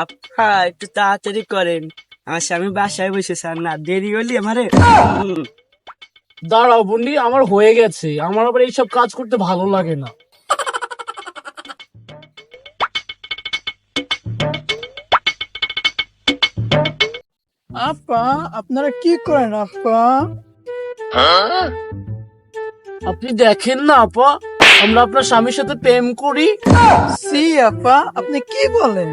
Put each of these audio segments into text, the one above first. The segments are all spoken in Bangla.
আপা একটু তাড়াতাড়ি করেন, আমার স্বামী বাসায় বসেছে, আর না দেরি হলে আমারে দাঁড়াও বন্ডি, আমার হয়ে গেছে, আমার আবার এইসব কাজ করতে ভালো লাগে না। আপা আপনারা কি করেন আপা? আপনি দেখেন না আপা, আমরা আপনার স্বামীর সাথে প্রেম করি। সি আপা, আপনি কি বলেন?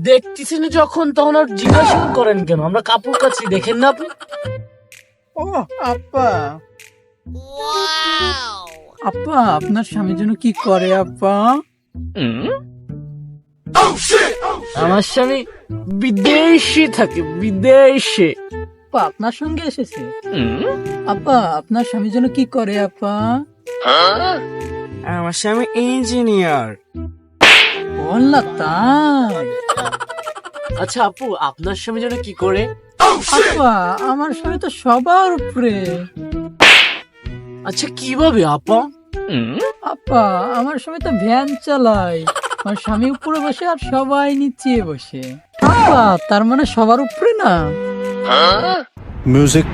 দেখতেছেন যখন, তখন আর জিজ্ঞাসা করেন কেন? আমরা কাপড় কাচ্ছি, দেখেন না আপনি? ও আপা, আপা আপনার স্বামী যেন কি করে আপা? আমার স্বামী বিদেশে থাকে, বিদেশে। আপা আপনার সঙ্গে এসেছে? আপা আপনার স্বামী যেন কি করে আপা? আমার স্বামী ইঞ্জিনিয়ার। বললা তাই? আচ্ছা আপু, আপনার স্বামী যেন কি করে? আপা আমার স্বামী তো সবার উপরে। আচ্ছা কিভাবে আপা? আপা আমার স্বামী তো ভ্যান চালায়, আমার স্বামী উপরে বসে আর সবাই নিচে বসে। আপা তার মানে সবার উপরে না? music